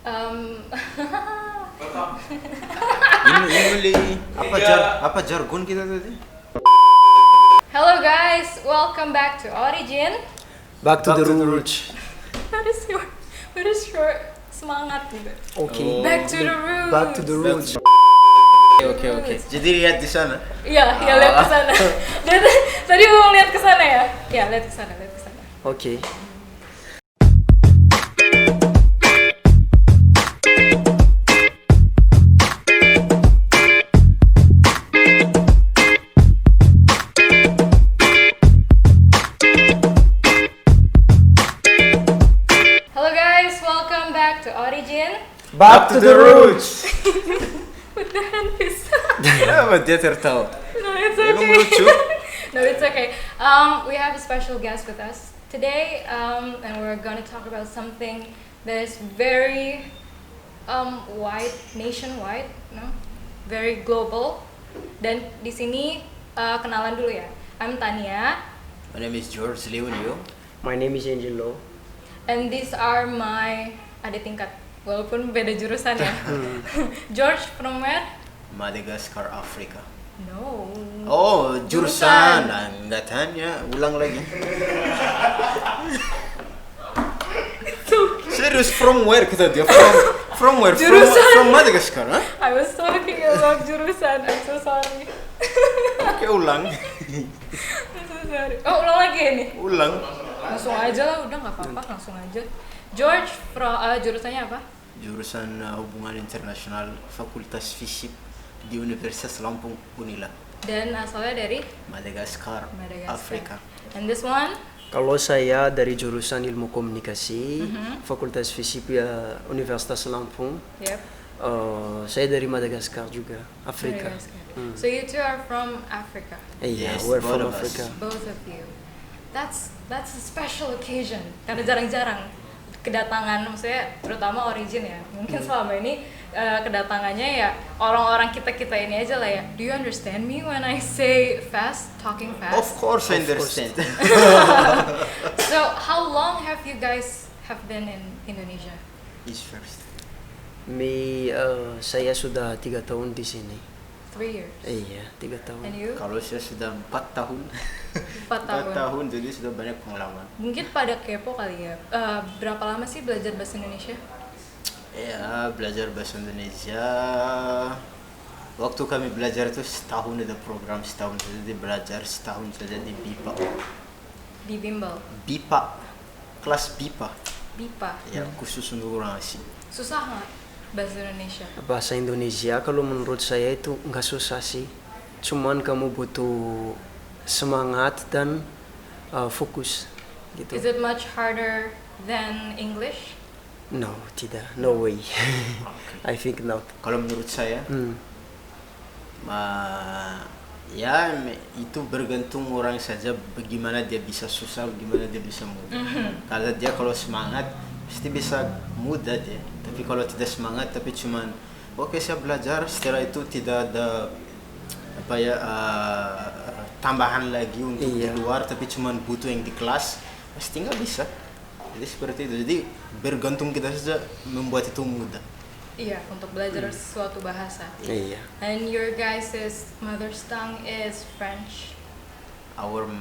Um, Ini apa jargon kita tadi? Hello guys, welcome back to Origin. Back to the roots. What is your semangat gitu? Okay. Back to the roots. Back to the roots. Oke. Jadi lihat di sana. Iya, lihat ke sana. Tadi mau lihat ke sana ya? Ya, lihat ke sana. Okay. Hello guys, welcome back to Origin. Back to the roots. With the hand piece. Kenapa dia tertawa? No, it's Emang okay. lucu? No, it's okay. We have a special guest with us today, and we're gonna talk about something that is very wide, nationwide, no, very global. Dan di sini kenalan dulu ya. I'm Tania, My name is George Leonio. My name is Angelo. and these are my adik tingkat. Walaupun beda jurusan ya. George from where? Madagascar, Afrika. No. Oh, jurusan. Nah, nggak tanya, ulang lagi. Serius, from where kata dia? From where? Jurusan. From Madagascar, huh? I was talking about jurusan. I'm so sorry. Oke, ulang. I'm so sorry. Oh, ulang lagi ya nih? Ulang. Langsung aja lah, udah nggak apa-apa, langsung aja. George, jurusannya apa? Jurusan Hubungan Internasional Fakultas Fisip di Universitas Lampung Unila. Dan asalnya dari Madagascar, Afrika. And this one? Kalau saya dari jurusan Ilmu Komunikasi, Fakultas Fisip ya Universitas Lampung. Yep. Saya dari Madagascar juga, Afrika. Madagascar. So you two are from Africa, Yeah, Yes, we're both from of us. Africa. both of you. That's a special occasion karena jarang-jarang kedatangan, maksudnya terutama Origin ya. Mungkin selama ini kedatangannya ya orang-orang kita ini aja lah ya. Do you understand me when I say fast, talking fast? Of course I understand. So how long have you guys have been in Indonesia? Is first. Saya sudah 3 tahun di sini. 3 years. Iya, 3 tahun. And you? Kalau saya sudah 4 tahun. 4 tahun. 4 tahun, jadi sudah banyak pengalaman. Mungkin pada kepo kali ya. Berapa lama sih belajar bahasa Indonesia? Ya, belajar bahasa Indonesia. Waktu kami belajar itu setahun, ada program setahun saja di belajar, setahun saja di BIPA. Di bimbel. BIPA, kelas BIPA. BIPA. Ya, khusus untuk orang asing. Susah nggak bahasa Indonesia? Bahasa Indonesia kalau menurut saya itu nggak susah sih. Cuman kamu butuh semangat dan fokus gitu. Is it much harder than English? No, tidak. No way. I think not. Kalau menurut saya, itu bergantung orang saja bagaimana dia bisa susah, bagaimana dia bisa mudah. Kalau dia kalau semangat pasti bisa mudah dia. Tapi kalau tidak semangat tapi cuman oke, saya belajar, setelah itu tidak ada tambahan lagi untuk di luar, tapi cuman butuh yang di kelas, pasti nggak bisa. Jadi seperti itu. Jadi bergantung kita saja membuat itu mudah. Iya, untuk belajar suatu bahasa. Iya. And your guys' mother's tongue is French. Our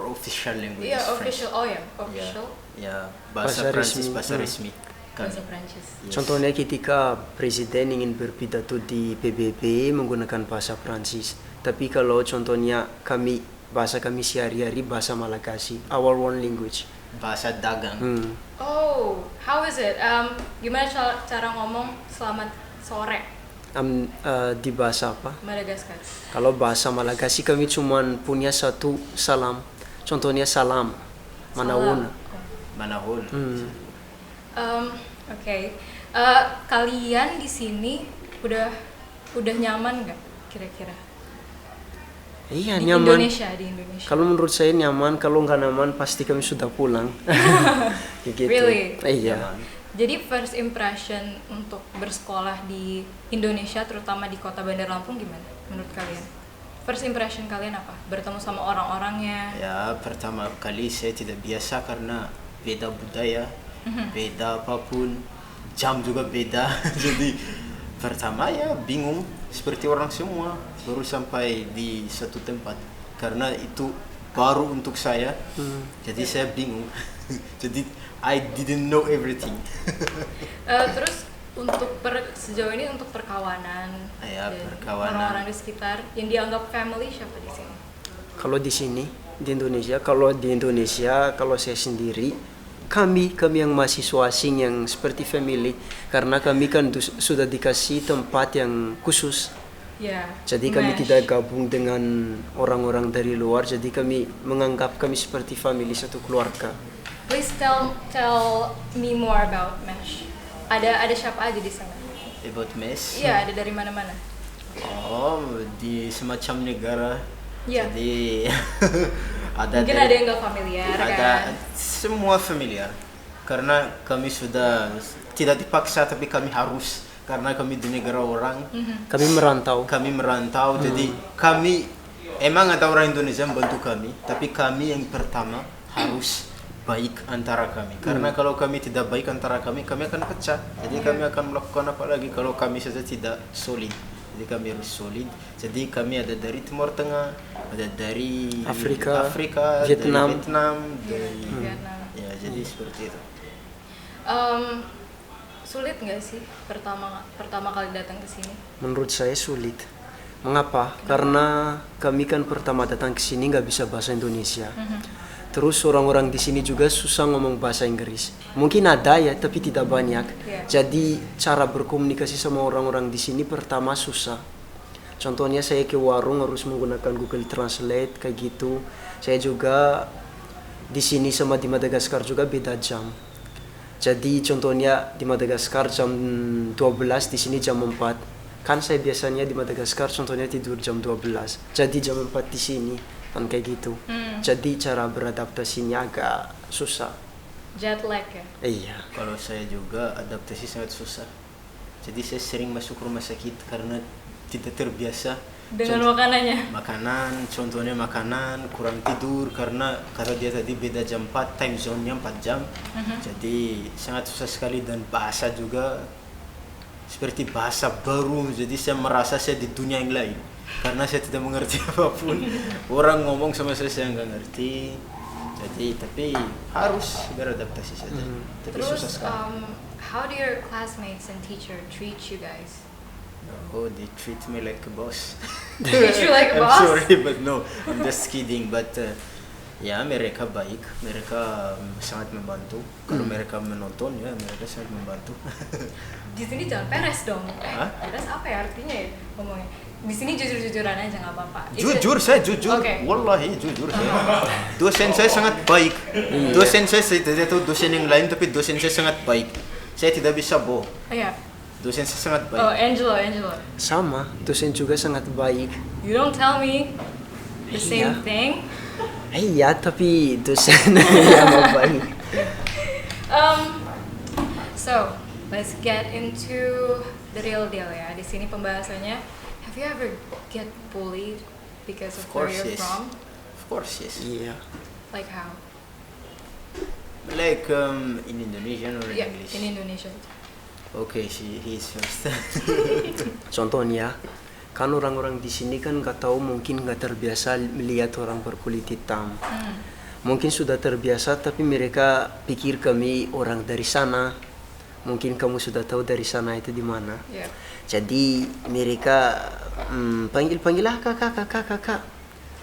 official language Iya, is French. official. Oh ya, official. Ya, Bahasa bahasa Prancis, resmi. bahasa resmi. Bahasa Prancis. Yes. Contohnya ketika presiden ingin berpidato di PBB menggunakan bahasa Prancis. Tapi kalau contohnya bahasa kami sehari-hari bahasa Malagasy, our own language. Bahasa dagang. Oh, how is it? Gimana cara ngomong selamat sore Di bahasa apa? Madagaskar? Kalau bahasa Malagasy kami cuman punya satu salam. Contohnya salam. Manawon. Manahol. Oke. Kalian di sini udah nyaman nggak kira-kira? Iya, Di nyaman. Indonesia. Kalau menurut saya nyaman, kalau nggak nyaman pasti kami sudah pulang. Gitu. Really? Iya. Jadi first impression untuk bersekolah di Indonesia, terutama di kota Bandar Lampung, gimana menurut kalian? First impression kalian apa? Bertemu sama orang-orangnya? Ya, pertama kali saya tidak biasa karena beda budaya, beda apapun. jam juga beda. Jadi pertama ya bingung seperti orang semua, baru sampai di satu tempat karena itu baru untuk saya. Jadi saya bingung. Jadi I didn't know everything. Terus untuk sejauh ini untuk perkawanan, Ya, dan perkawanan. orang-orang di sekitar yang dianggap family siapa di sini? Kalau di sini di Indonesia, kalau saya sendiri, kami yang mahasiswa asing yang seperti family, karena kami kan sudah dikasih tempat yang khusus. Ya. Jadi kami Mesh. tidak gabung dengan orang-orang dari luar, jadi kami menganggap kami seperti family, satu keluarga. Please tell me more about Mesh. Ada siapa aja di sana? About mess. Iya, ada dari mana-mana. Oh, di semacam negara. Iya. Jadi ada Mungkin ada yang nggak familiar ada kan? semua familiar. Karena kami sudah tidak dipaksa tapi kami harus karena kami di negara orang. Kami merantau. Kami merantau, jadi kami emang ada orang Indonesia yang bantu kami, tapi kami yang pertama harus baik antara kami. Karena kalau kami tidak baik antara kami akan pecah. Jadi kami akan melakukan apa lagi kalau kami saja tidak solid. Jadi kami harus solid. Jadi kami ada dari Timur Tengah, ada dari Afrika, Vietnam, Vietnam. dari Vietnam. ya jadi seperti itu. Sulit nggak sih pertama kali datang ke sini? Menurut saya sulit. Mengapa? Karena kami kan pertama datang ke sini nggak bisa bahasa Indonesia. Terus orang-orang di sini juga susah ngomong bahasa Inggris. Mungkin ada ya, tapi tidak banyak. Yeah. Jadi cara berkomunikasi sama orang-orang di sini pertama susah. Contohnya saya ke warung harus menggunakan Google Translate kayak gitu. Saya juga di sini sama di Madagaskar juga beda jam. Jadi contohnya di Madagaskar jam 12, di sini jam 4. Kan saya biasanya di Madagaskar contohnya tidur jam 12. Jadi jam 4 di sini kan kayak gitu. Jadi cara beradaptasinya agak susah. Jet lag ya? Iya. Kalau saya juga adaptasi sangat susah. Jadi saya sering masuk rumah sakit karena tidak terbiasa Dengan makanannya? contohnya makanan, kurang tidur karena kata dia tadi beda jam 4, time zone-nya 4 jam. Jadi sangat susah sekali dan bahasa juga seperti bahasa baru. Jadi saya merasa saya di dunia yang lain karena saya tidak mengerti apapun. Orang ngomong sama saya nggak ngerti. Jadi tapi harus beradaptasi saja. Tapi Terus, susah sekali. how do your classmates and teacher treat you guys? Oh, they treat me like a boss. Treat you like a I'm boss? sorry, but no, I'm just kidding. But ya mereka baik, mereka sangat membantu. Kalau mereka menonton ya mereka sangat membantu. Di sini jangan peres dong. Hah? Peres apa ya artinya ya ngomongnya? Di sini jujur-jujuran aja nggak apa-apa. Jujur, saya jujur. Oke. Wallahi jujur saya. Dosen saya sangat baik. Dosen saya tidak tahu dosen yang lain, tapi dosen saya sangat baik. Saya tidak bisa bohong. Iya. Dosen saya sangat baik. Oh, Angelo. Sama, dosen juga sangat baik. You don't tell me the same Iya. thing. Iya, tapi dosen yang baik. So, let's get into the real deal ya. Di sini pembahasannya, have you ever get bullied because of where you're yes. from? Of course, yes. Iya. Like how? Like in Indonesian or in Yeah, English? in Indonesia. Okay, he's first. Contohnya, kan orang-orang di sini kan nggak tahu, mungkin nggak terbiasa melihat orang berkulit hitam. Mungkin sudah terbiasa, tapi mereka pikir kami orang dari sana. Mungkin kamu sudah tahu dari sana itu di mana. Yeah. Jadi mereka panggil ah kakak.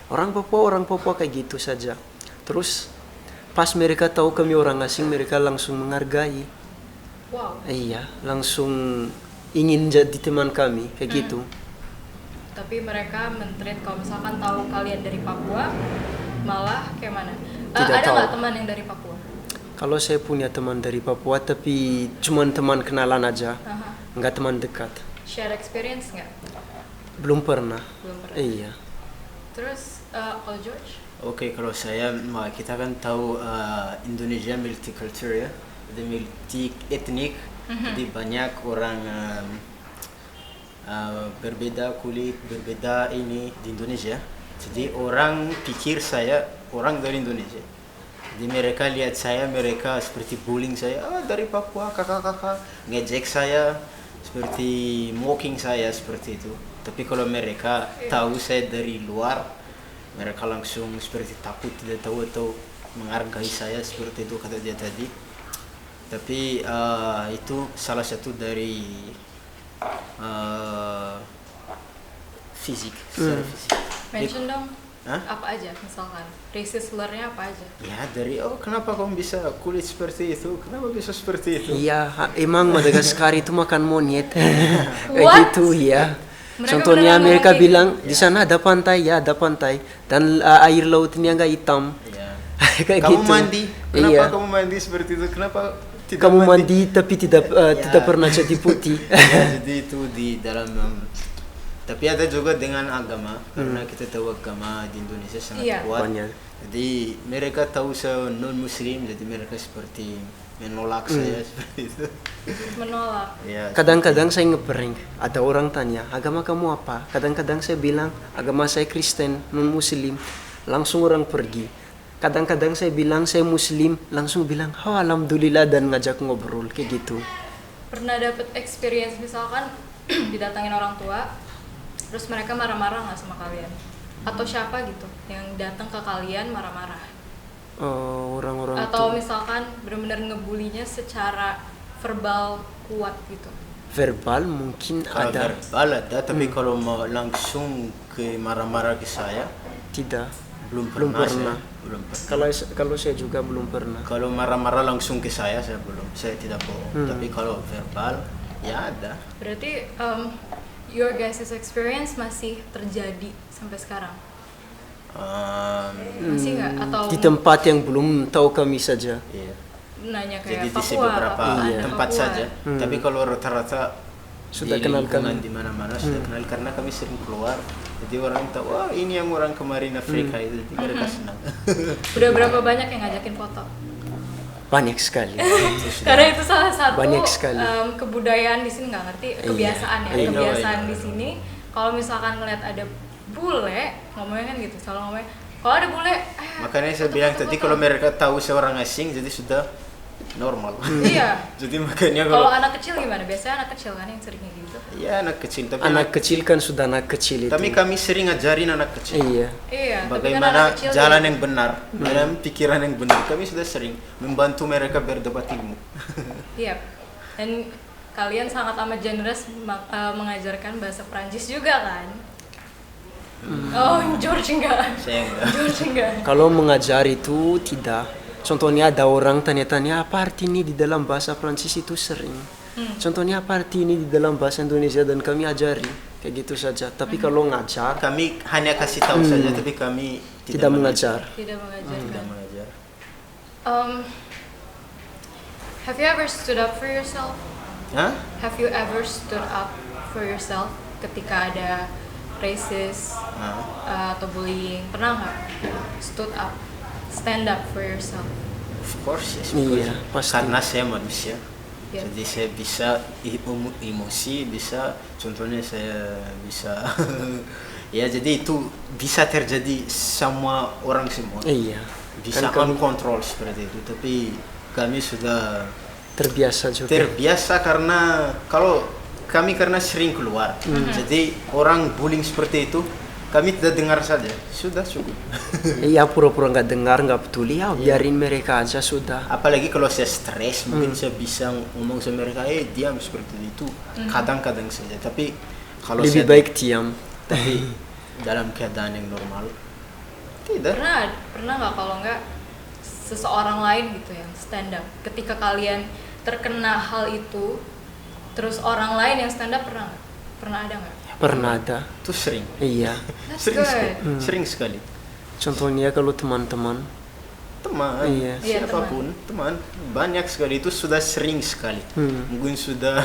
Orang Papua kayak gitu saja. Terus pas mereka tahu kami orang asing, mereka langsung menghargai. Wow. Iya, langsung ingin jadi teman kami kayak gitu. Tapi mereka men-treat kalau misalkan tahu kalian dari Papua, malah kayak mana? Tidak ada tahu. nggak teman yang dari Papua? Kalau saya punya teman dari Papua, tapi cuma teman kenalan aja, Aha. nggak teman dekat. Share experience nggak? Belum pernah. Belum pernah. Iya. Terus kalau George? Oke, kalau saya, kita kan tahu Indonesia multicultural ya, ada multi etnik, jadi banyak orang berbeda kulit, berbeda ini di Indonesia. Jadi orang pikir saya orang dari Indonesia. Jadi mereka lihat saya, mereka seperti bullying saya, dari Papua, kakak-kakak, ngejek saya, seperti mocking saya seperti itu. Tapi kalau mereka tahu saya dari luar, mereka langsung seperti takut, tidak tahu atau menghargai saya seperti itu kata dia tadi. Tapi itu salah satu dari fisik, secara fisik. Mention dong. Hah? Apa aja misalkan racist slur-nya apa aja? Ya dari kenapa kamu bisa kulit seperti itu? Kenapa bisa seperti itu? Iya, emang Madagaskar itu makan monyet. Kayak What? gitu ya. Mereka Contohnya beneran mereka ngomong kayak bilang di sana ada pantai, ya ada pantai dan air lautnya nggak hitam. Ya. Kayak Kamu gitu. mandi? Kenapa Iya. kamu mandi seperti itu? Kenapa tidak Kamu mandi tapi tidak tidak pernah jadi putih. Ya, jadi itu di dalam tapi ada juga dengan agama karena kita tahu agama di Indonesia sangat Iya. kuat. Banyak. Jadi mereka tahu saya non muslim, jadi mereka seperti menolak saya seperti itu. Menolak. Ya, Kadang-kadang saya ngeprank, ada orang tanya, agama kamu apa? Kadang-kadang saya bilang, agama saya Kristen, non-Muslim. Langsung orang pergi. Kadang-kadang saya bilang, saya Muslim, langsung bilang, alhamdulillah, dan ngajak ngobrol, kayak gitu. Pernah dapet experience misalkan didatangin orang tua, terus mereka marah-marah nggak sama kalian? Atau siapa gitu yang datang ke kalian marah-marah? Orang-orang Atau itu misalkan benar-benar ngebulinya secara verbal kuat gitu? verbal mungkin kalau ada, verbal ada, tapi kalau mau langsung ke marah-marah ke saya, tidak. belum Belum pernah. pernah. Saya, belum pernah. Kalau saya juga belum pernah. Kalau marah-marah langsung ke saya belum. Saya tidak bohong. Tapi kalau verbal, ya ada. Berarti your guys' experience masih terjadi sampai sekarang? Masih nggak? Atau Di tempat yang belum tahu kami saja. Iya. nanya Jadi kayak di Papua, beberapa Iya. tempat Papua. saja. Tapi kalau rata-rata Sudah di kenal lingkungan kami. di mana-mana sudah kenal karena kami sering keluar. Jadi orang tahu, wah ini yang orang kemarin Afrika itu. Jadi mereka senang. Udah berapa banyak yang ngajakin foto? Banyak sekali. Karena itu salah satu Banyak sekali. kebudayaan di sini, nggak ngerti kebiasaan ya, Iya. kebiasaan Iya. di sini. Kalau misalkan ngeliat ada bule, ngomongnya kan gitu, selalu ngomongnya kalau ada bule, Makanya saya foto, bilang foto, tadi foto. kalau mereka tahu seorang asing jadi sudah normal. Iya. Jadi makanya Kalau kalau anak kecil gimana? Biasanya anak kecil kan yang seringnya gitu. ya anak kecil tapi Anak kecil kan sudah anak kecil itu. tapi kami sering ngajarin anak kecil. Iya. Iya. tapi kan Bagaimana anak kecil jalan gitu. yang benar, dalam pikiran yang benar. Kami sudah sering membantu mereka berdebat ilmu. Iya. Dan kalian sangat amat generous mengajarkan bahasa Prancis juga kan? Oh, George enggak. Saya enggak. George enggak. Kalau mengajar itu tidak. Contohnya ada orang tanya-tanya apa arti ini di dalam bahasa Prancis itu sering. Contohnya apa arti ini di dalam bahasa Indonesia dan kami ajari kayak gitu saja. Tapi kalau ngajar Kami hanya kasih tahu saja, tapi kami tidak mengajar. Tidak mengajarkan. Tidak mengajar. Have you ever stood up for yourself? Hah? Have you ever stood up for yourself ketika ada racist atau bullying? Pernah nggak stood up, stand up for yourself? Of course, yes, Iya, pasti. karena saya manusia. Iya. Jadi saya bisa emosi, bisa contohnya saya bisa ya jadi itu bisa terjadi sama orang semua. Iya. Bisa Kan kami uncontrol seperti itu, tapi kami sudah terbiasa juga. terbiasa karena kalau kami karena sering keluar. Jadi orang bullying seperti itu kami tidak dengar saja. Sudah cukup. Iya, pura-pura nggak dengar, nggak peduli, ya biarin mereka aja sudah. Apalagi kalau saya stres, mungkin saya bisa ngomong sama mereka, diam seperti itu. Kadang-kadang saja. Tapi kalau Lebih saya baik diam. tapi dalam keadaan yang normal, tidak. Pernah nggak kalau nggak seseorang lain gitu yang stand up ketika kalian terkena hal itu, terus orang lain yang stand up pernah nggak? Pernah ada nggak? Pernah ada. Itu sering. Iya. That's Sering good. sekali. Sering sekali. Contohnya kalau teman-teman. Teman, Iya. Iya, siapapun, teman, banyak sekali itu sudah sering sekali. Mungkin sudah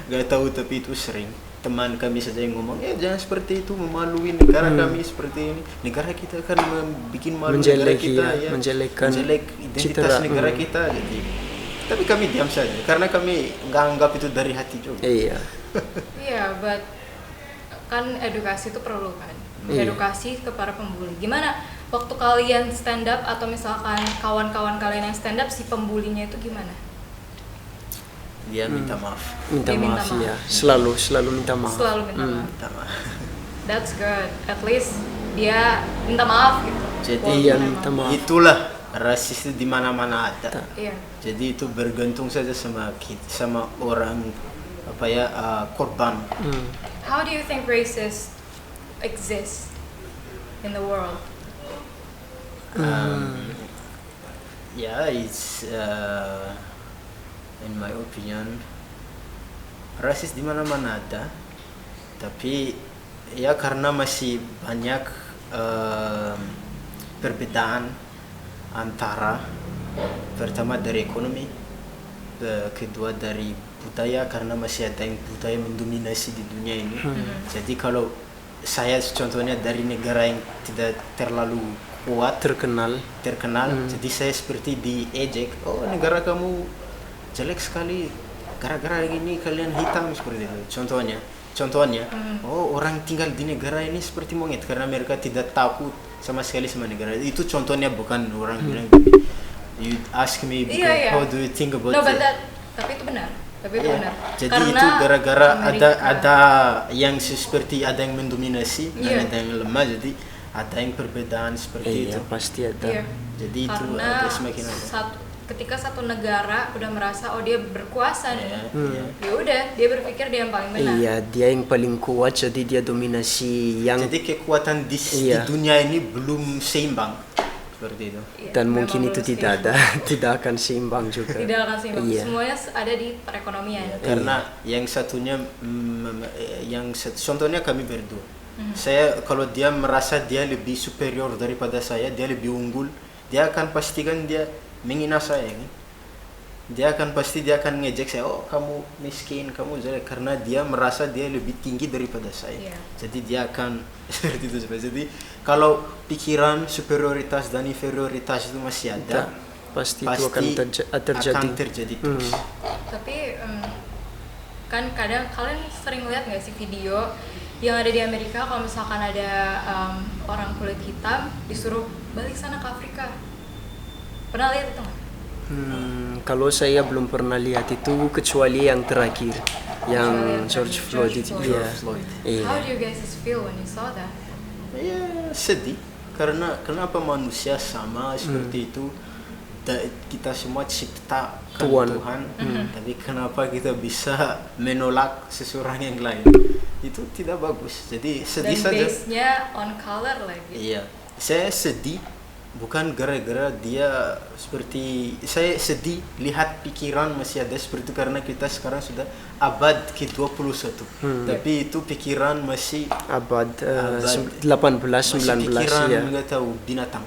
gak tahu tapi itu sering. Teman kami saja yang ngomong, jangan seperti itu, memalui negara kami seperti ini. Negara kita kan bikin malu negara Menjelek, kita, iya, menjelekkan menjelek identitas citra, negara kita. Jadi, tapi kami diam saja, karena kami nggak anggap itu dari hati juga. Iya. Iya, but kan edukasi itu perlu kan. Iya. Edukasi ke para pembuli. Gimana waktu kalian stand up atau misalkan kawan-kawan kalian yang stand up, si pembulinya itu gimana? Dia minta maaf. Minta Dia minta maaf maaf. ya, selalu minta maaf. Selalu minta maaf. Minta maaf. That's good. At least dia minta maaf gitu. Jadi Walaupun iya, emang- minta maaf. Itulah rasis itu di mana-mana ada. Iya. Jadi itu bergantung saja sama sama orang apa ya korban. How do you think racists exist in the world? Yeah, it's in my opinion rasis di mana-mana ada, tapi ya karena masih banyak perbedaan antara pertama dari ekonomi, kedua dari budaya karena masih ada yang budaya mendominasi di dunia ini. Jadi kalau saya contohnya dari negara yang tidak terlalu kuat Terkenal. jadi saya seperti diejek, oh negara kamu jelek sekali gara-gara ini kalian hitam seperti itu contohnya oh orang tinggal di negara ini seperti monyet karena mereka tidak takut sama sekali sama negara itu, contohnya bukan orang bilang you ask me because Iya. how do you think about No, but it? tapi itu benar. Tapi itu Iya. benar. Jadi Karena itu gara-gara Amerika- ada yang seperti ada yang mendominasi Iya. dan ada yang lemah, jadi ada yang perbedaan seperti Iya, itu. pasti ada. Iya. Jadi itu Karena ada semakin ada. ketika satu negara udah merasa oh dia berkuasa nih, Iya. ya udah dia berpikir dia yang paling benar. Iya, dia yang paling kuat, jadi dia dominasi yang Jadi kekuatan di Iya. dunia ini belum seimbang seperti itu. Iya, dan memang mungkin itu belum tidak seimbang. ada, tidak akan seimbang juga. Tidak akan seimbang. Iya. Semuanya ada di perekonomian. Karena yang satunya contohnya kami berdua. Saya kalau dia merasa dia lebih superior daripada saya, dia lebih unggul, dia akan pastikan dia menghina saya kan. Dia akan ngejek saya, oh kamu miskin, kamu jelek, karena dia merasa dia lebih tinggi daripada saya. Iya. Jadi dia akan seperti itu. Jadi kalau pikiran superioritas dan inferioritas itu masih ada, Pasti itu akan terjadi. akan terjadi terus. Tapi kan kadang kalian sering lihat nggak sih video yang ada di Amerika kalau misalkan ada orang kulit hitam disuruh balik sana ke Afrika. Pernah lihat itu nggak? Kalau saya belum pernah lihat itu kecuali yang terakhir, yang George Floyd itu. Iya. Floyd. Iya. How do you guys feel when you saw that? Ya sedih karena kenapa manusia sama seperti itu. Kita semua ciptakan Tuhan, tapi kenapa kita bisa menolak seseorang yang lain? Itu tidak bagus. Jadi sedih Dan saja. base-nya on color lagi. Iya, saya sedih bukan gara-gara dia seperti, saya sedih lihat pikiran masih ada seperti itu karena kita sekarang sudah abad ke-21. Tapi itu pikiran masih Abad Abad. 18, masih 19 pikiran ya. nggak tahu binatang.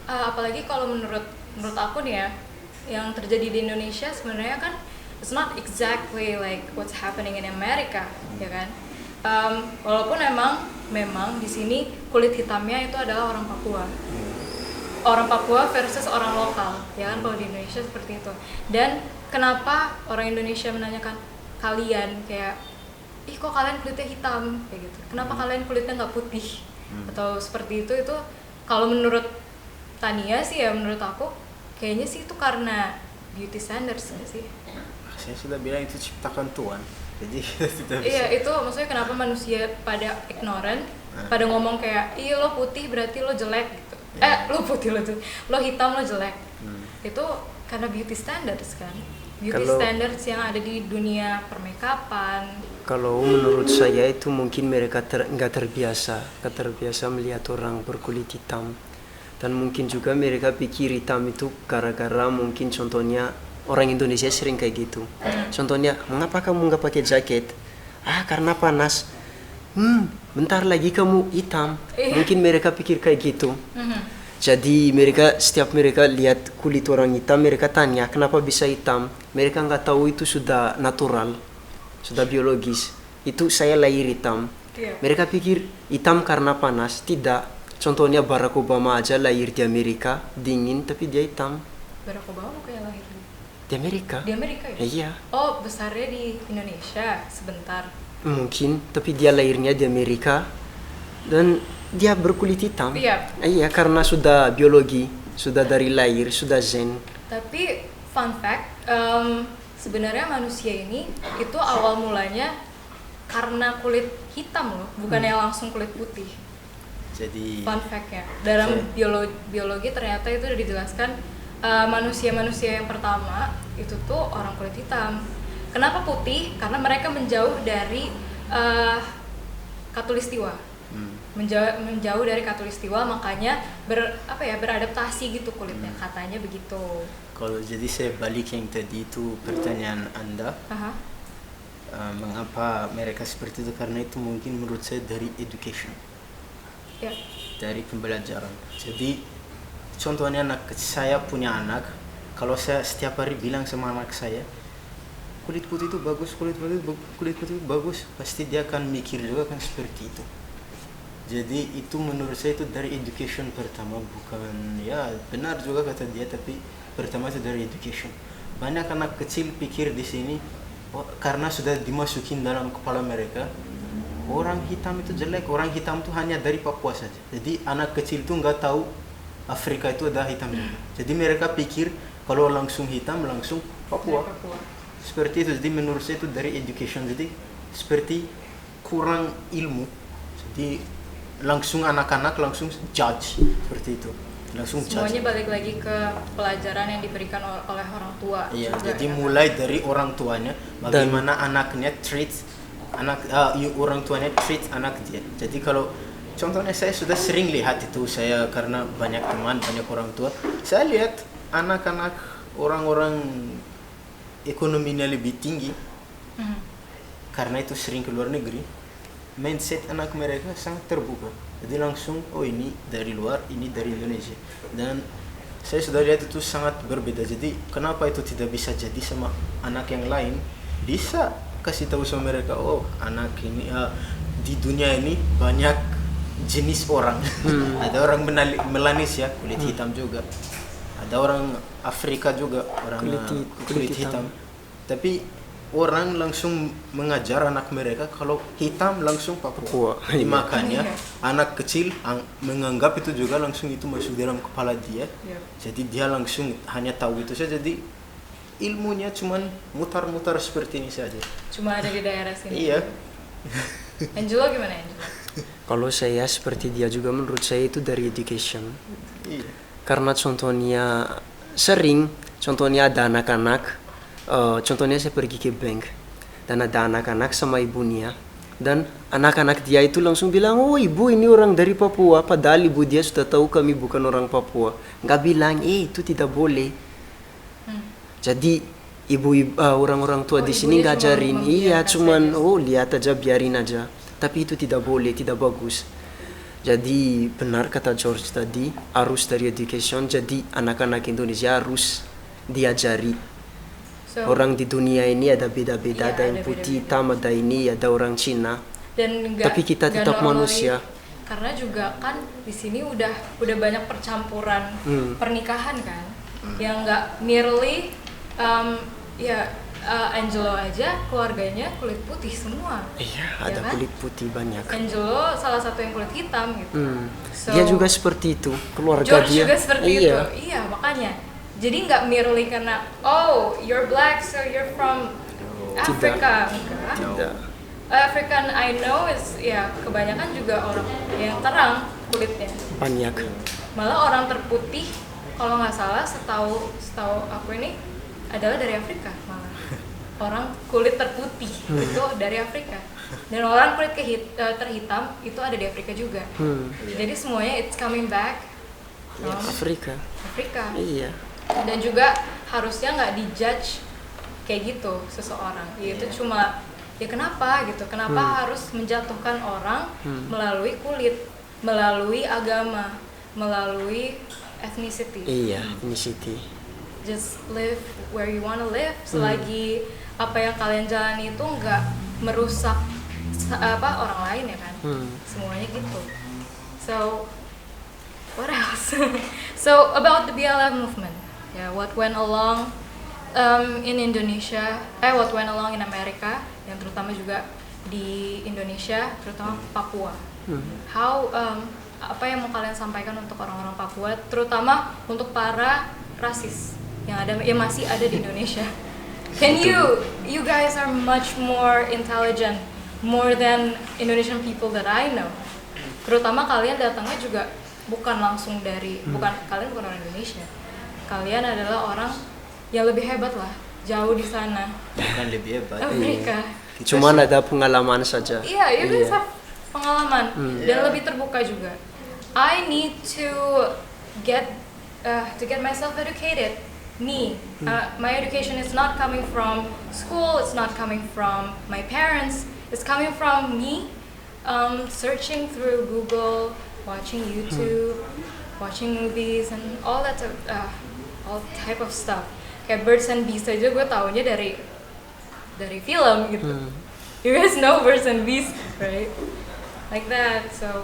Apalagi kalau menurut aku nih ya, yang terjadi di Indonesia sebenarnya kan it's not exactly like what's happening in America, ya kan? Walaupun memang di sini kulit hitamnya itu adalah orang Papua. Orang Papua versus orang lokal, ya kan, kalau di Indonesia seperti itu. Dan kenapa orang Indonesia menanyakan kalian kayak, ih kok kalian kulitnya hitam kayak gitu? Kenapa kalian kulitnya nggak putih? Atau seperti itu kalau menurut Tania sih ya, menurut aku kayaknya sih itu karena beauty standards nggak sih? Saya sudah bilang itu ciptakan Tuhan. Jadi kita tidak bisa. Iya, itu maksudnya kenapa manusia pada ignorant, pada ngomong kayak, iya lo putih berarti lo jelek gitu. Lo putih lo hitam lo jelek. Itu karena beauty standards kan. Beauty standards yang ada di dunia permakeupan. Kalau menurut saya itu mungkin mereka nggak terbiasa melihat orang berkulit hitam. Dan mungkin juga mereka pikir hitam itu gara-gara mungkin contohnya orang Indonesia sering kayak gitu. Contohnya, mengapa kamu nggak pakai jaket? Karena panas. Bentar lagi kamu hitam. Mungkin mereka pikir kayak gitu. Jadi setiap mereka lihat kulit orang hitam, mereka tanya kenapa bisa hitam. Mereka nggak tahu itu sudah natural, sudah biologis. Itu saya lahir hitam. Mereka pikir hitam karena panas. Tidak. Contohnya Barack Obama aja lahir di Amerika, dingin tapi dia hitam. Barack Obama kayak lahir Di Amerika? di Amerika ya? Iya. Oh, besarnya di Indonesia sebentar. Mungkin, tapi dia lahirnya di Amerika. Dan dia berkulit hitam. Iya. Iya, karena sudah biologi, sudah dari lahir, sudah zen. Tapi fun fact, sebenarnya manusia ini itu awal mulanya karena kulit hitam loh, bukannya langsung kulit putih. Jadi Fun fact-nya, dalam biologi ternyata itu udah dijelaskan manusia-manusia yang pertama itu tuh orang kulit hitam. Kenapa putih? Karena mereka menjauh dari Katulistiwa. Menjauh dari Katulistiwa, makanya beradaptasi gitu kulitnya, katanya begitu. kalau jadi saya balik yang tadi itu pertanyaan Anda, Aha. mengapa mereka seperti itu, karena itu mungkin menurut saya dari education, Ya. dari pembelajaran. Jadi contohnya saya punya anak, kalau saya setiap hari bilang sama anak saya kulit putih itu bagus, kulit putih itu bagus, pasti dia akan mikir juga kan seperti itu. Jadi itu menurut saya itu dari education pertama, bukan ya benar juga kata dia, tapi pertama itu dari education. Banyak anak kecil pikir di sini karena sudah dimasukin dalam kepala mereka orang hitam itu jelek, orang hitam itu hanya dari Papua saja. Jadi anak kecil itu nggak tahu Afrika itu ada hitam juga. Jadi mereka pikir kalau langsung hitam langsung Papua. Seperti itu. Jadi menurut saya itu dari education. Jadi seperti kurang ilmu. Jadi langsung anak-anak langsung judge seperti itu. Langsung Semuanya judge. balik lagi ke pelajaran yang diberikan oleh orang tua. Iya, juga, jadi ya kan? mulai dari orang tuanya bagaimana anaknya treat orang tuanya treat anak dia. Jadi kalau contohnya saya sudah sering lihat itu, saya karena banyak teman, banyak orang tua, saya lihat anak-anak orang-orang ekonominya lebih tinggi, karena itu sering ke luar negeri, mindset anak mereka sangat terbuka. Jadi langsung, oh ini dari luar, ini dari Indonesia. Dan saya sudah lihat itu sangat berbeda. Jadi kenapa itu tidak bisa jadi sama anak yang lain? Bisa kasih tahu sama mereka, oh anak ini di dunia ini banyak jenis orang. Ada orang Melanesia kulit hitam juga. Ada orang Afrika juga orang kulit hitam. Tapi orang langsung mengajar anak mereka kalau hitam langsung Papua. Makanya anak kecil menganggap itu juga langsung itu masuk dalam kepala dia. Jadi dia langsung hanya tahu itu saja. Jadi ilmunya cuman mutar-mutar seperti ini saja. Cuma ada di daerah sini. Iya. Angelo gimana Angelo? Kalau saya seperti dia juga, menurut saya itu dari education. Iya. Karena contohnya ada anak-anak, contohnya saya pergi ke bank dan ada anak-anak sama ibunya, dan anak-anak dia itu langsung bilang, oh ibu ini orang dari Papua, padahal ibu dia sudah tahu kami bukan orang Papua. Nggak bilang, itu tidak boleh. Jadi orang-orang tua di sini ngajarin, cuman lihat aja, biarin aja. Tapi itu tidak boleh, tidak bagus. Jadi benar kata George tadi, harus dari education. Jadi anak-anak Indonesia harus diajari. Orang di dunia ini ada beda-beda, ada yang putih hitam, ada ini, ada orang Cina. Dan tapi kita tetap manusia. Karena juga kan di sini udah banyak percampuran pernikahan kan, yang nggak merely Angelo aja keluarganya kulit putih semua. Iya, ada kan? kulit putih banyak. Angelo salah satu yang kulit hitam gitu. Dia juga seperti itu, keluarga George dia. juga seperti itu. Iya, makanya. Jadi nggak merely karena you're black so you're from Africa. Tidak. African I know is kebanyakan juga orang yang terang kulitnya. Banyak. Malah orang terputih kalau nggak salah setahu aku ini adalah dari Afrika malah. Orang kulit terputih itu dari Afrika. Dan orang kulit terhitam itu ada di Afrika juga. Jadi semuanya it's coming back from Afrika. Iya. Dan juga harusnya nggak dijudge kayak gitu seseorang. Itu cuma kenapa gitu? Kenapa harus menjatuhkan orang melalui kulit, melalui agama, melalui ethnicity? Iya, ethnicity. Just live where you wanna live. Selagi apa yang kalian jalani itu nggak merusak orang lain ya kan? Semuanya gitu. So what else? So about the BLM movement, what went along in Indonesia, what went along in America, yang terutama juga di Indonesia, terutama Papua. How apa yang mau kalian sampaikan untuk orang-orang Papua, terutama untuk para rasis yang masih ada di Indonesia? Can you guys are much more intelligent, more than Indonesian people that I know. Terutama kalian datangnya juga bukan langsung dari, kalian bukan orang Indonesia. Kalian adalah orang yang lebih hebat lah, jauh di sana. Bukan lebih hebat. Amerika. Cuman ada pengalaman saja. Iya, you guys have pengalaman dan lebih terbuka juga. I need to get myself educated. My education is not coming from school. It's not coming from my parents. It's coming from me searching through Google, watching YouTube, watching movies, and all that all type of stuff. Kayak Birds and Bees aja gue taunya dari film gitu. You guys know Birds and Bees, right? Like that. So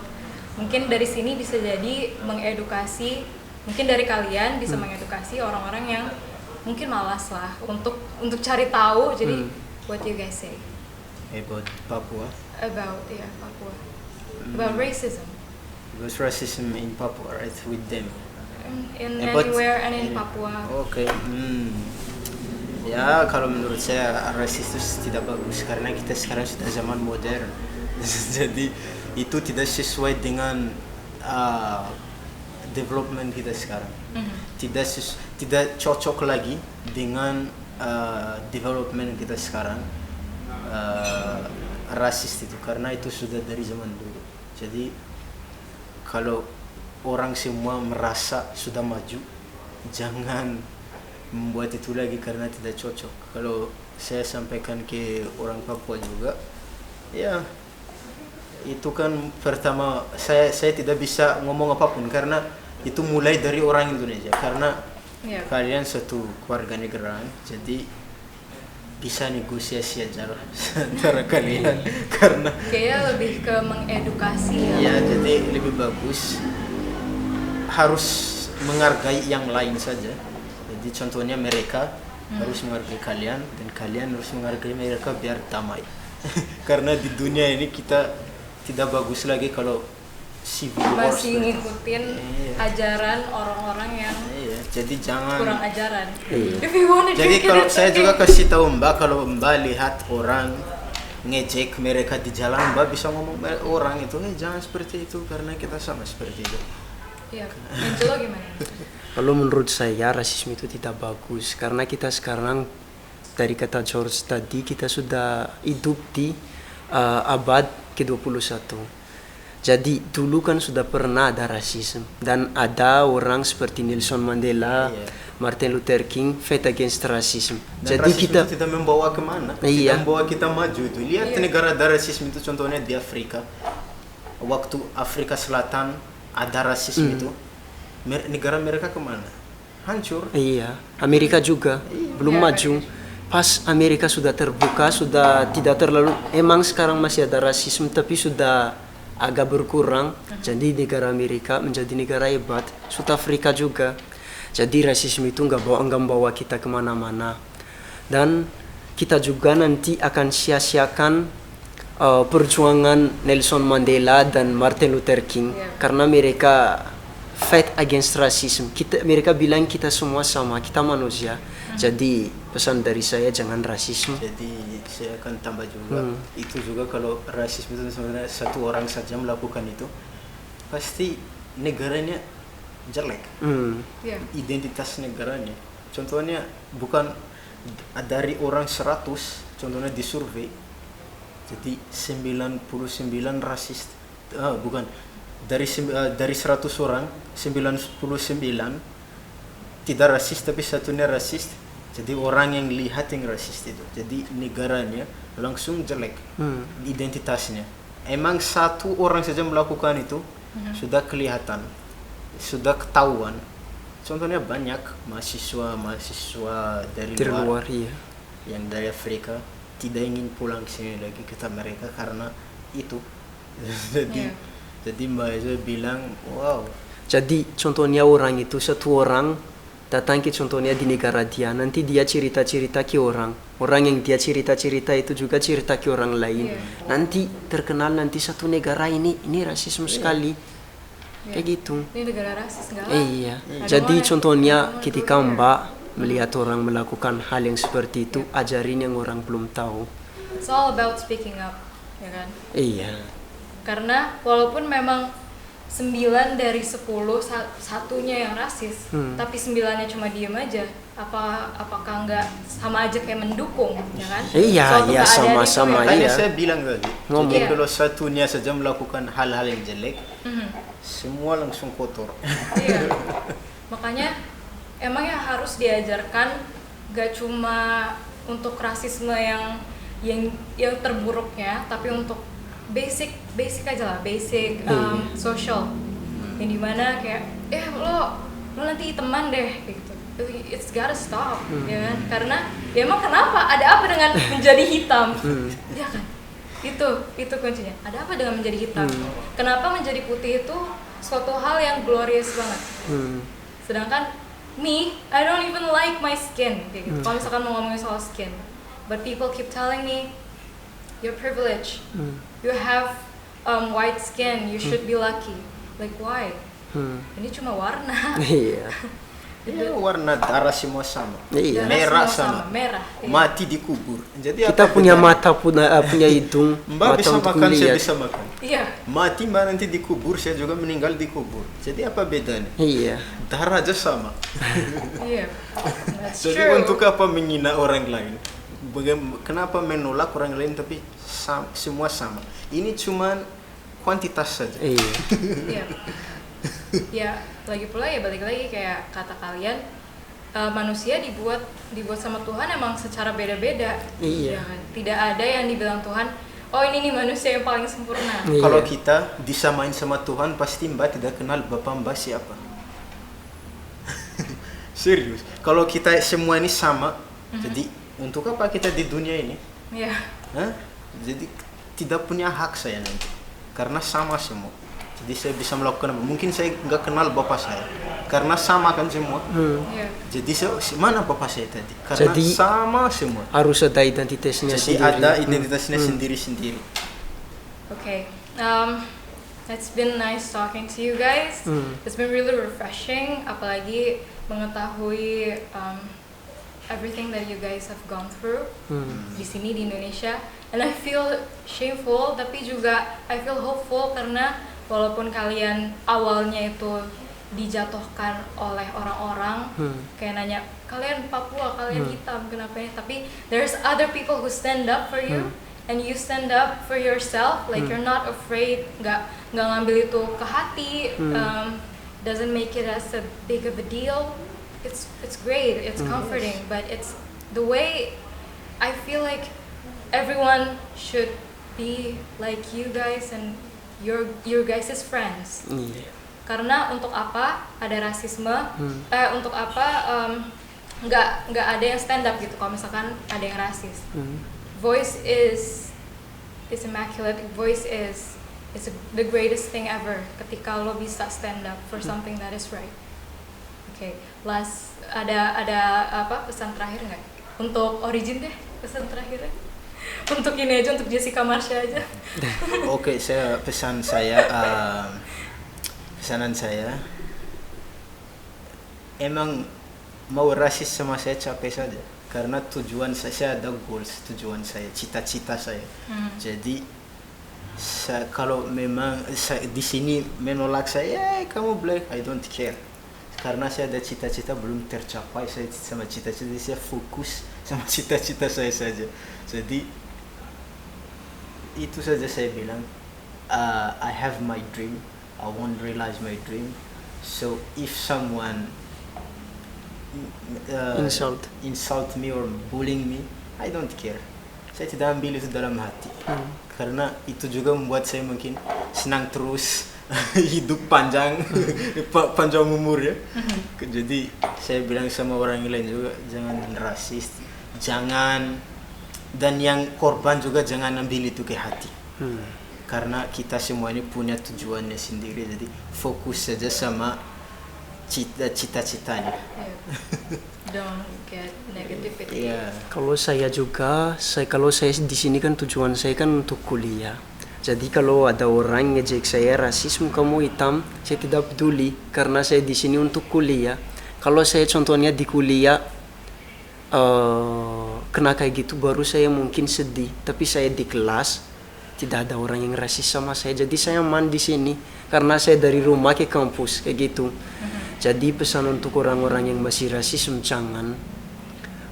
mungkin dari sini bisa jadi mengedukasi, mungkin dari kalian bisa mengedukasi orang-orang yang mungkin malas lah untuk cari tahu. Jadi what do you guys say About Papua. about Papua, about racism Because racism in Papua, right, with them. in But- anywhere and in Papua? Oke. Ya, kalau menurut saya rasis itu tidak bagus karena kita sekarang sudah zaman modern. Jadi itu tidak sesuai dengan development kita sekarang. Tidak cocok lagi dengan development kita sekarang. Rasis itu karena itu sudah dari zaman dulu. Jadi kalau orang semua merasa sudah maju, jangan membuat itu lagi karena tidak cocok. Kalau saya sampaikan ke orang Papua juga, ya itu kan pertama saya tidak bisa ngomong apapun karena itu mulai dari orang Indonesia karena kalian satu keluarga negaraan, jadi bisa negosiasi aja lah antara kalian karena Kayaknya lebih ke mengedukasi ya jadi lebih bagus harus menghargai yang lain saja. Jadi contohnya mereka harus menghargai kalian dan kalian harus menghargai mereka biar damai. Karena di dunia ini kita tidak bagus lagi kalau civil wars masih ngikutin ajaran orang-orang yang jadi jangan kurang ajaran. If you wanna jadi drink it, kalau it's saya okay. juga kasih tahu Mbak, kalau Mbak lihat orang ngejek mereka di jalan, Mbak bisa ngomong orang itu, jangan seperti itu karena kita sama seperti itu. Iya, Angelo gimana? Kalau menurut saya rasisme itu tidak bagus karena kita sekarang dari kata George tadi kita sudah hidup di abad ke-21. Jadi dulu kan sudah pernah ada rasisme dan ada orang seperti Nelson Mandela, Martin Luther King fight against racism. Dan Jadi rasisme kita itu tidak membawa kemana, tidak membawa kita maju itu. Lihat negara ada rasisme itu contohnya di Afrika. Waktu Afrika Selatan ada rasisme itu, negara mereka kemana? Hancur. Iya, Amerika juga belum maju. Pas Amerika sudah terbuka, sudah tidak terlalu, emang sekarang masih ada rasisme tapi sudah agak berkurang. Jadi negara Amerika menjadi negara hebat. South Afrika juga. Jadi rasisme itu nggak bawa kita kemana-mana. Dan kita juga nanti akan sia-siakan perjuangan Nelson Mandela dan Martin Luther King karena mereka fight against racism. Mereka bilang kita semua sama, kita manusia. Jadi pesan dari saya jangan rasisme. Jadi saya akan tambah juga itu juga kalau rasisme itu sebenarnya satu orang saja melakukan itu pasti negaranya jelek. Identitas negaranya. Contohnya bukan dari orang 100, contohnya di survei. Jadi 99 rasis. Bukan dari 100 orang 99 tidak rasis tapi satunya rasis. Jadi orang yang lihat yang rasis itu. Jadi negaranya langsung jelek identitasnya. Emang satu orang saja melakukan itu sudah kelihatan, sudah ketahuan. Contohnya banyak mahasiswa dari luar yang dari Afrika tidak ingin pulang sini lagi kata mereka karena itu. Jadi Mbak Eza bilang wow. Jadi contohnya orang itu satu orang datang ke contohnya di negara dia, nanti dia cerita-cerita ke orang yang dia cerita-cerita itu juga cerita ke orang lain. Nanti terkenal nanti satu negara ini rasisme sekali. Kayak gitu. Ini negara rasis enggak? Iya. Jadi contohnya ketika Mbak melihat orang melakukan hal yang seperti itu, ajarin yang orang belum tahu. It's all about speaking up, ya kan? Iya. Karena walaupun memang 9 dari 10 satunya yang rasis, tapi 9-nya cuma diem aja. Apakah enggak sama aja kayak mendukung, ya kan? Iya, Suatu iya keadaan sama-sama itu, ya. Makanya iya. saya bilang tadi, Ngomong. jadi kalau satunya saja melakukan hal-hal yang jelek, semua langsung kotor. Iya. Makanya emang yang harus diajarkan gak cuma untuk rasisme yang terburuknya, tapi untuk basic aja lah, social, yang dimana kayak lo nanti teman deh gitu. It's gotta stop, ya kan? Karena ya emang kenapa? Ada apa dengan menjadi hitam? Ya kan? Itu kuncinya. Ada apa dengan menjadi hitam? Kenapa menjadi putih itu suatu hal yang glorious banget? Sedangkan I don't even like my skin. Kayak gitu. Kalau misalkan mau ngomongin soal skin, but people keep telling me you're privileged. You have white skin. You should be lucky. Like why? Ini cuma warna. Iya. Ya, warna darah semua sama. Iya. Merah semua sama. Merah. Iya. Mati dikubur. Jadi Kita apa punya bedanya? mata, punya hidung, Mbak mata bisa untuk makan, saya melihat. bisa makan. Iya. Mati Mbak nanti dikubur, saya juga meninggal dikubur. Jadi apa bedanya? Iya. Darah aja sama. Iya. That's Jadi true. untuk apa menghina orang lain? Kenapa menolak orang lain tapi semua sama? Ini cuman kuantitas saja. Iya. Iya. Ya, lagi pula ya balik lagi kayak kata kalian, manusia dibuat sama Tuhan emang secara beda-beda. Iya. Ya kan? Tidak ada yang dibilang Tuhan, oh ini nih manusia yang paling sempurna. Iya. Kalau kita disamain sama Tuhan, pasti Mbak tidak kenal Bapak Mbak siapa. Serius. Kalau kita semua ini sama, jadi untuk apa kita di dunia ini? Iya. Hah? Jadi tidak punya hak saya nanti, karena sama semua. Jadi saya bisa melakukan apa? Mungkin saya nggak kenal bapak saya, karena sama kan semua. Iya. Jadi mana bapak saya tadi? Karena Jadi, sama semua. Harus ada identitasnya Jadi sendiri. ada identitasnya sendiri-sendiri. Okay. It's been nice talking to you guys. It's been really refreshing, apalagi mengetahui everything that you guys have gone through di sini di Indonesia. And I feel shameful, tapi juga I feel hopeful karena walaupun kalian awalnya itu dijatuhkan oleh orang-orang, kayak nanya kalian Papua, kalian hitam, kenapa ya? Tapi there's other people who stand up for you. And you stand up for yourself, like you're not afraid, nggak ngambil itu ke hati, doesn't make it as a big of a deal. It's great, it's comforting, but it's the way I feel like everyone should be like you guys and your guys' friends. Iya. Karena untuk apa ada rasisme? Untuk apa nggak ada yang stand up gitu? Kalau misalkan ada yang rasis. Voice is immaculate. Voice is the greatest thing ever. Ketika lo bisa stand up for something that is right. Okay, last ada apa pesan terakhir nggak? Untuk Origin deh pesan terakhirnya. Untuk ini aja, untuk Jessica Marsha aja. Oke, pesanan saya emang mau rasis sama saya capek saja. Karena tujuan saya ada goals, tujuan saya, cita-cita saya. Jadi kalau memang di sini menolak saya, kamu black, I don't care. Karena saya ada cita-cita belum tercapai, saya sama cita-cita saya fokus sama cita-cita saya saja. Jadi itu saja saya bilang. I have my dream, I want to realize my dream. So if someone insult me or bullying me, I don't care. Saya tidak ambil itu dalam hati. Karena itu juga membuat saya mungkin senang terus hidup panjang, panjang umur ya. Jadi saya bilang sama orang lain juga, jangan rasis, jangan, dan yang korban juga jangan ambil itu ke hati. Karena kita semua ini punya tujuannya sendiri, jadi fokus saja sama cita-citanya. Don't get negativity. Iya. Kalau saya juga, kalau saya di sini kan tujuan saya kan untuk kuliah. Jadi kalau ada orang ngejek saya rasisme kamu hitam, saya tidak peduli karena saya di sini untuk kuliah. Kalau saya contohnya di kuliah kena kayak gitu baru saya mungkin sedih. Tapi saya di kelas tidak ada orang yang rasis sama saya. Jadi saya aman di sini karena saya dari rumah ke kampus kayak gitu. Jadi pesan untuk orang-orang yang masih rasisme jangan,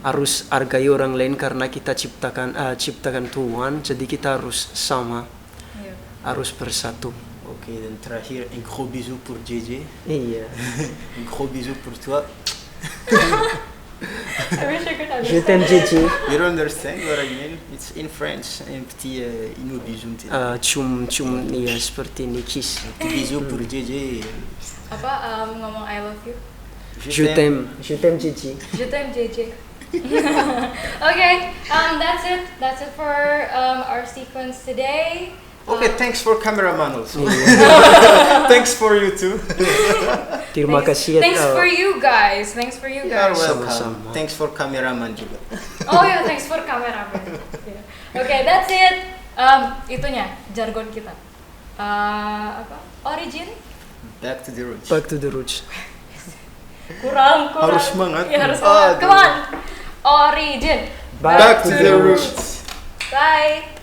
harus hargai orang lain karena kita ciptakan Tuhan. Jadi kita harus sama, harus bersatu. Oke, dan terakhir un gros bisou pour JJ. Iya. Un gros bisou pour toi. I wish I could Je t'aime understand. Gigi. You don't understand what I mean? It's in French. Un petit bisou. Cium iya seperti ini kiss. Un petit bisou pour JJ. Apa ngomong I love you? Je t'aime Gigi. Je t'aime, JJ. Okay, that's it for our sequence today. Okay, thanks for cameraman also. Thanks for you too. Terima kasih. Thanks for you guys. You are welcome. Sama-sama. Thanks for cameraman juga. Oh yeah, thanks for cameraman. Yeah. Okay, that's it. Itunya jargon kita. Apa? Origin? Back to the roots. Back to the roots. Kurang. Harus semangat. Ya, harus semangat. Come on. Origin. Back to the roots. Bye.